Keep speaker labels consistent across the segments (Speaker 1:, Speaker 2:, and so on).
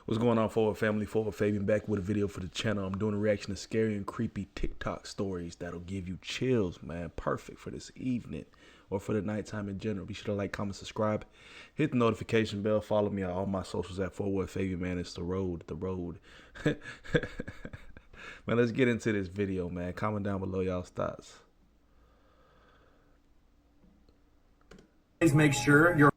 Speaker 1: What's going on, Forward Family? Forward Fabian back with a video for the channel. I'm doing a reaction to scary and creepy TikTok stories that'll give you chills, man. Perfect for this evening or for the nighttime in general. Be sure to like, comment, subscribe, hit the notification bell, follow me on all my socials at Forward Fabian, man. It's the road. Man, let's get into this video, man. Comment down below y'all's thoughts.
Speaker 2: Please make sure you're.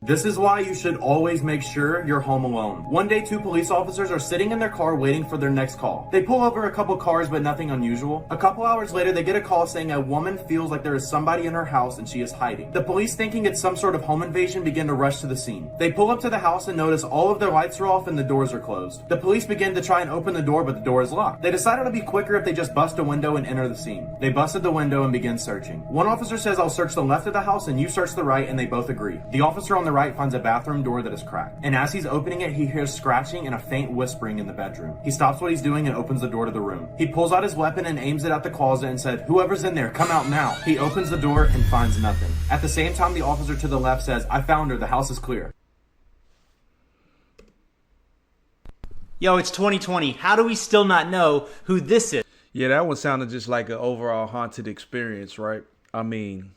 Speaker 2: This is why you should always make sure you're home alone. One day, two police officers are sitting in their car waiting for their next call. They pull over a couple cars, but nothing unusual. A couple hours later, they get a call saying a woman feels like there is somebody in her house and she is hiding. The police, thinking it's some sort of home invasion, begin to rush to the scene. They pull up to the house and notice all of their lights are off and the doors are closed. The police begin to try and open the door, but the door is locked. They decided it'd be quicker if they just bust a window and enter the scene. They busted the window and begin searching. One officer says, "I'll search the left of the house and you search the right," and they both agree. The officer on the right finds a bathroom door that is cracked, and as he's opening it, he hears scratching and a faint whispering in the bedroom. He stops what he's doing and opens the door to the room. He pulls out his weapon and aims it at the closet and said, "Whoever's in there, come out now." He opens the door and finds nothing. At the same time, the officer to the left says, "I found her, the house is clear."
Speaker 3: Yo, it's 2020. How do we still not know who this is?
Speaker 1: Yeah, that one sounded just like an overall haunted experience, right? I mean,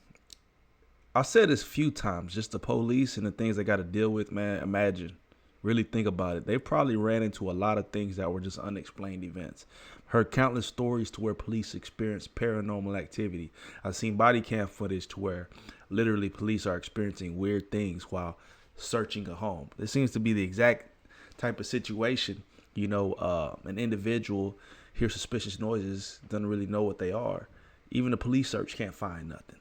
Speaker 1: I've said this a few times, just the police and the things they got to deal with, man. Imagine, really think about it. They probably ran into a lot of things that were just unexplained events. Heard countless stories to where police experienced paranormal activity. I've seen body cam footage to where literally police are experiencing weird things while searching a home. This seems to be the exact type of situation, you know, an individual hears suspicious noises, doesn't really know what they are. Even the police search can't find nothing.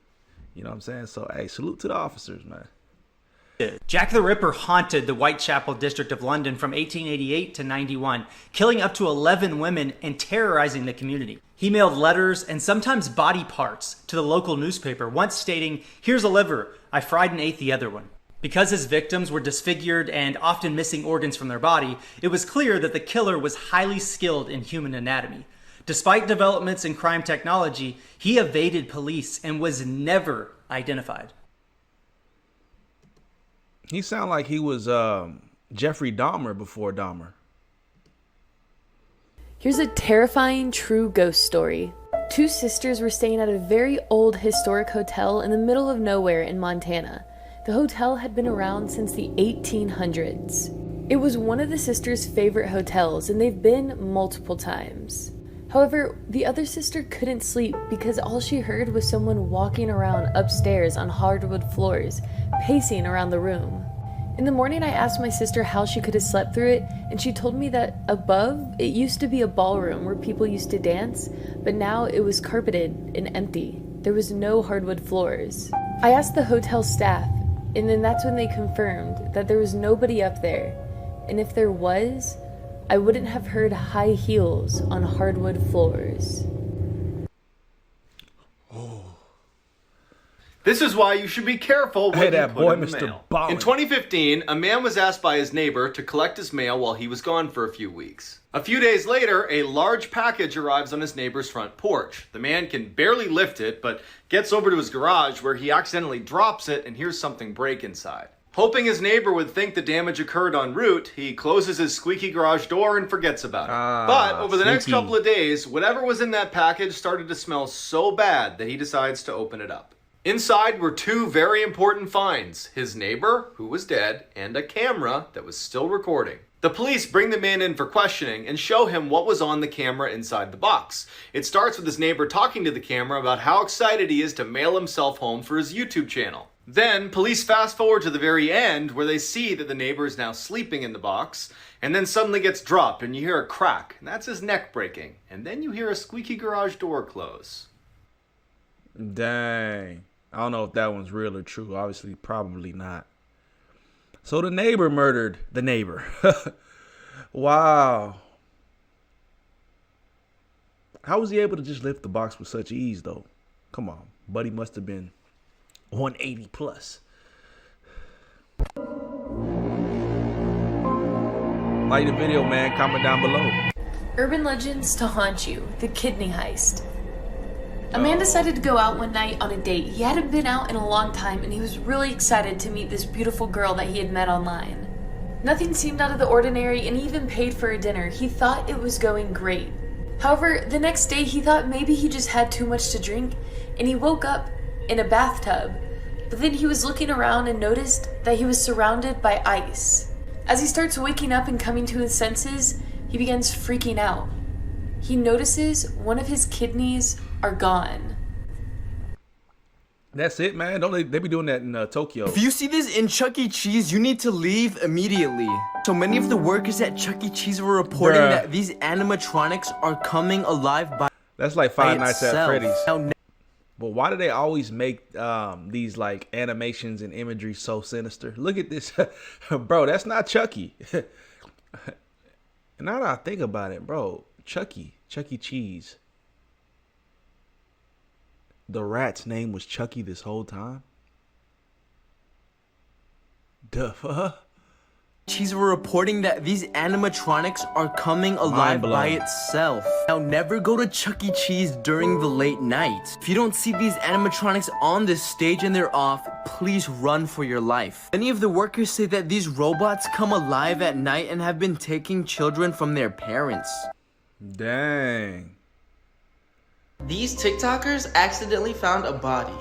Speaker 1: You know what I'm saying? So, hey, salute to the officers, man.
Speaker 3: Jack the Ripper haunted the Whitechapel district of London from 1888 to 91, killing up to 11 women and terrorizing the community. He mailed letters and sometimes body parts to the local newspaper, once stating, "Here's a liver, I fried and ate the other one." Because his victims were disfigured and often missing organs from their body, it was clear that the killer was highly skilled in human anatomy. Despite developments in crime technology, he evaded police and was never identified.
Speaker 1: He sounded like he was Jeffrey Dahmer before Dahmer.
Speaker 4: Here's a terrifying true ghost story. Two sisters were staying at a very old historic hotel in the middle of nowhere in Montana. The hotel had been around since the 1800s. It was one of the sisters' favorite hotels, and they've been multiple times. However, the other sister couldn't sleep because all she heard was someone walking around upstairs on hardwood floors, pacing around the room. In the morning, I asked my sister how she could have slept through it, and she told me that above, it used to be a ballroom where people used to dance, but now it was carpeted and empty. There was no hardwood floors. I asked the hotel staff, and then that's when they confirmed that there was nobody up there, and if there was, I wouldn't have heard high heels on hardwood floors.
Speaker 5: This is why you should be careful when
Speaker 1: Hey,
Speaker 5: you
Speaker 1: that
Speaker 5: put
Speaker 1: boy,
Speaker 5: in the
Speaker 1: Mr.
Speaker 5: mail.
Speaker 1: Ballin.
Speaker 5: In 2015, a man was asked by his neighbor to collect his mail while he was gone for a few weeks. A few days later, a large package arrives on his neighbor's front porch. The man can barely lift it, but gets over to his garage where he accidentally drops it and hears something break inside. Hoping his neighbor would think the damage occurred en route, he closes his squeaky garage door and forgets about it. But over the next couple of days, whatever was in that package started to smell so bad that he decides to open it up. Inside were two very important finds: his neighbor, who was dead, and a camera that was still recording. The police bring the man in for questioning and show him what was on the camera inside the box. It starts with his neighbor talking to the camera about how excited he is to mail himself home for his YouTube channel. Then, police fast forward to the very end where they see that the neighbor is now sleeping in the box, and then suddenly gets dropped and you hear a crack, and that's his neck breaking. And then you hear a squeaky garage door close.
Speaker 1: Dang. I don't know if that one's real or true. Obviously, probably not. So the neighbor murdered the neighbor. Wow. How was he able to just lift the box with such ease, though? Come on. Buddy must have been 180 plus. Like the video, man. Comment down below.
Speaker 4: Urban legends to haunt you. The kidney heist. A man decided to go out one night on a date. He hadn't been out in a long time and he was really excited to meet this beautiful girl that he had met online. Nothing seemed out of the ordinary and he even paid for a dinner. He thought it was going great. However, the next day he thought maybe he just had too much to drink and he woke up in a bathtub. But then he was looking around and noticed that he was surrounded by ice. As he starts waking up and coming to his senses, he begins freaking out. He notices one of his kidneys are gone.
Speaker 1: That's it, man. Don't they be doing that in Tokyo?
Speaker 6: If you see this in Chuck E. Cheese, you need to leave immediately. So many of the workers at Chuck E. Cheese were reporting that these animatronics are coming alive by
Speaker 1: That's like Five Nights at
Speaker 6: itself.
Speaker 1: Freddy's. But why do they always make these like animations and imagery so sinister? Look at this. Bro, that's not Chucky. Now that I think about it, bro, Chuck E. Cheese. The rat's name was Chucky this whole time? The fuck?
Speaker 6: Cheese were reporting that these animatronics are coming alive by itself. Now never go to Chuck E. Cheese during the late night. If you don't see these animatronics on this stage and they're off, please run for your life. Many of the workers say that these robots come alive at night and have been taking children from their parents.
Speaker 1: Dang.
Speaker 7: These TikTokers accidentally found a body.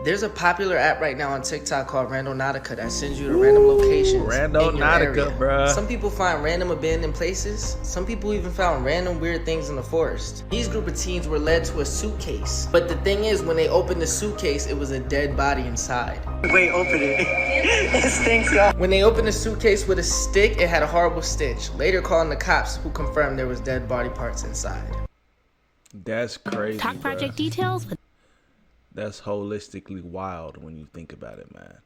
Speaker 7: There's a popular app right now on TikTok called Randonautica that sends you to random locations in your
Speaker 1: Randonautica,
Speaker 7: area.
Speaker 1: bruh.
Speaker 7: Some people find random abandoned places. Some people even found random weird things in the forest. These group of teens were led to a suitcase. But the thing is, when they opened the suitcase, it was a dead body inside.
Speaker 8: Wait, open it. This thing's gone.
Speaker 7: When they opened the suitcase with a stick, it had a horrible stench. Later calling the cops, who confirmed there was dead body parts inside.
Speaker 1: That's crazy,
Speaker 9: Talk project details with
Speaker 1: That's holistically wild when you think about it, man.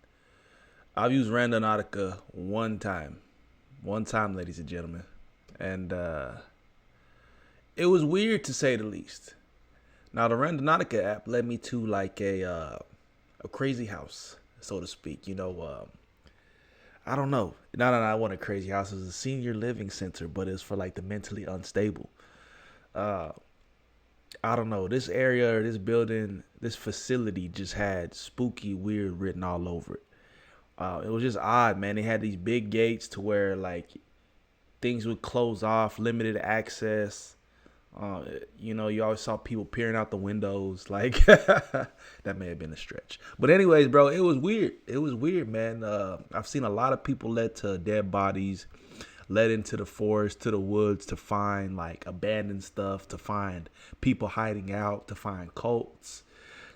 Speaker 1: I've used Randonautica one time, ladies and gentlemen, and it was weird to say the least. Now, the Randonautica app led me to like a crazy house, so to speak. You know, I don't know. Not that I want a crazy house. It was a senior living center, but it's for like the mentally unstable. I don't know. This area or this building, this facility just had spooky, weird written all over it. It was just odd, man. They had these big gates to where like things would close off, limited access. You know, you always saw people peering out the windows. Like that may have been a stretch. But anyways, bro, it was weird. It was weird, man. I've seen a lot of people led to dead bodies, led into the forest, to the woods to find like abandoned stuff, to find people hiding out, to find cults.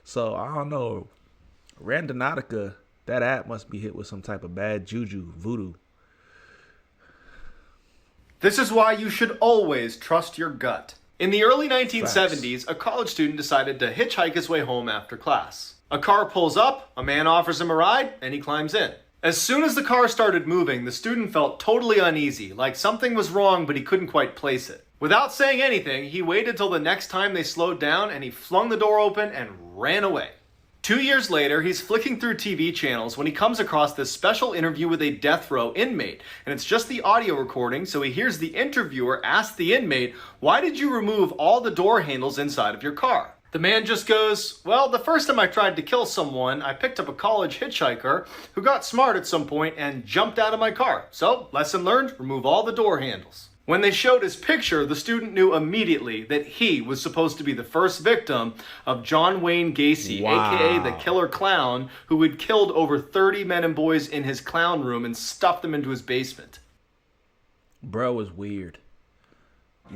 Speaker 1: So I don't know. Randonautica, that app must be hit with some type of bad juju, voodoo.
Speaker 5: This is why you should always trust your gut. In the early 1970s, a college student decided to hitchhike his way home after class. A car pulls up, a man offers him a ride, and he climbs in. As soon as the car started moving, the student felt totally uneasy, like something was wrong but he couldn't quite place it. Without saying anything, he waited till the next time they slowed down and he flung the door open and ran away. 2 years later, he's flicking through TV channels when he comes across this special interview with a death row inmate. And it's just the audio recording, so he hears the interviewer ask the inmate, "Why did you remove all the door handles inside of your car?" The man just goes, "Well, the first time I tried to kill someone, I picked up a college hitchhiker who got smart at some point and jumped out of my car. So, lesson learned, remove all the door handles." When they showed his picture, the student knew immediately that he was supposed to be the first victim of John Wayne Gacy, aka the killer clown, who had killed over 30 men and boys in his clown room and stuffed them into his basement.
Speaker 1: Bro was weird.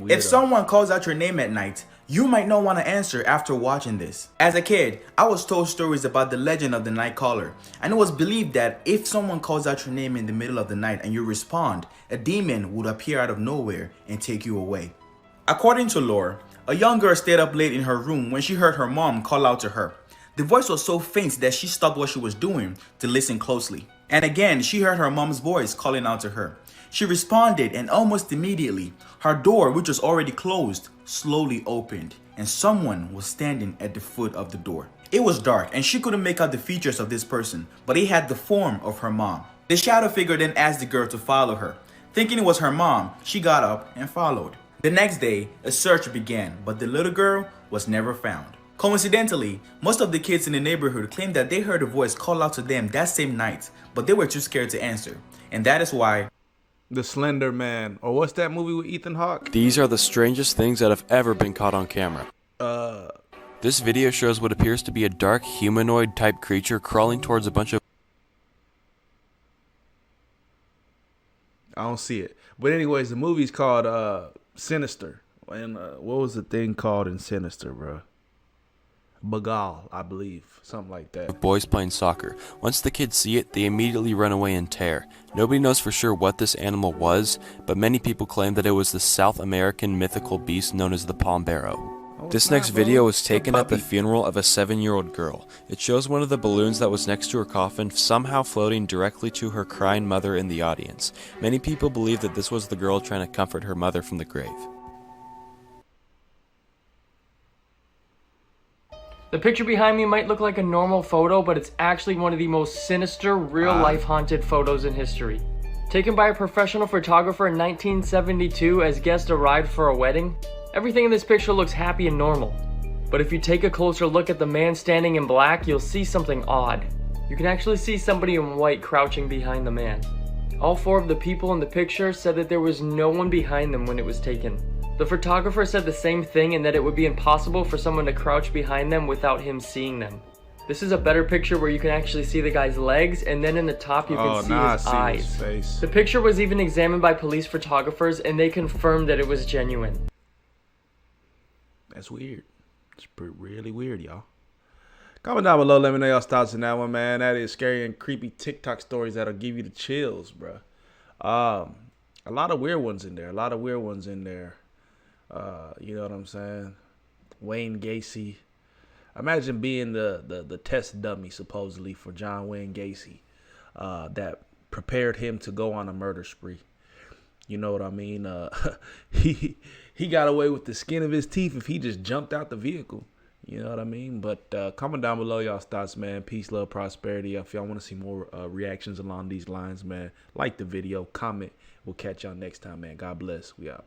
Speaker 10: If someone calls out your name at night, you might not want to answer after watching this. As a kid, I was told stories about the legend of the night caller, and it was believed that if someone calls out your name in the middle of the night and you respond, a demon would appear out of nowhere and take you away. According to lore, a young girl stayed up late in her room when she heard her mom call out to her. The voice was so faint that she stopped what she was doing to listen closely. And again, she heard her mom's voice calling out to her. She responded, and almost immediately, her door, which was already closed, slowly opened, and someone was standing at the foot of the door. It was dark, and she couldn't make out the features of this person, but it had the form of her mom. The shadow figure then asked the girl to follow her. Thinking it was her mom, she got up and followed. The next day, a search began, but the little girl was never found. Coincidentally, most of the kids in the neighborhood claimed that they heard a voice call out to them that same night, but they were too scared to answer. And that is why
Speaker 1: The Slender Man, or what's that movie with Ethan Hawke?
Speaker 9: These are the strangest things that have ever been caught on camera. This video shows what appears to be a dark humanoid type creature crawling towards a bunch of...
Speaker 1: I don't see it. But anyways, the movie's called Sinister. And what was the thing called in Sinister, bro? Bagal, I believe. Something like that.
Speaker 9: boys playing soccer. Once the kids see it, they immediately run away in terror. Nobody knows for sure what this animal was, but many people claim that it was the South American mythical beast known as the Pombero. This next video was taken at the funeral of a 7-year-old girl. It shows one of the balloons that was next to her coffin somehow floating directly to her crying mother in the audience. Many people believe that this was the girl trying to comfort her mother from the grave.
Speaker 11: The picture behind me might look like a normal photo, but it's actually one of the most sinister, real-life haunted photos in history. Taken by a professional photographer in 1972 as guests arrived for a wedding, everything in this picture looks happy and normal. But if you take a closer look at the man standing in black, you'll see something odd. You can actually see somebody in white crouching behind the man. All 4 of the people in the picture said that there was no one behind them when it was taken. The photographer said the same thing, and that it would be impossible for someone to crouch behind them without him seeing them. This is a better picture where you can actually see the guy's legs, and then in the top you can see his eyes.
Speaker 1: His face.
Speaker 11: The picture was even examined by police photographers, and they confirmed that it was genuine.
Speaker 1: That's weird. It's really weird, y'all. Comment down below. Let me know y'all's thoughts on that one, man. That is scary and creepy TikTok stories that'll give you the chills, bro. A lot of weird ones in there. You know what I'm saying? Wayne Gacy. Imagine being the test dummy, supposedly, for John Wayne Gacy. That prepared him to go on a murder spree. You know what I mean? He got away with the skin of his teeth if he just jumped out the vehicle. You know what I mean? But comment down below y'all's thoughts, man. Peace, love, prosperity. If y'all want to see more reactions along these lines, man, like the video, comment. We'll catch y'all next time, man. God bless. We out.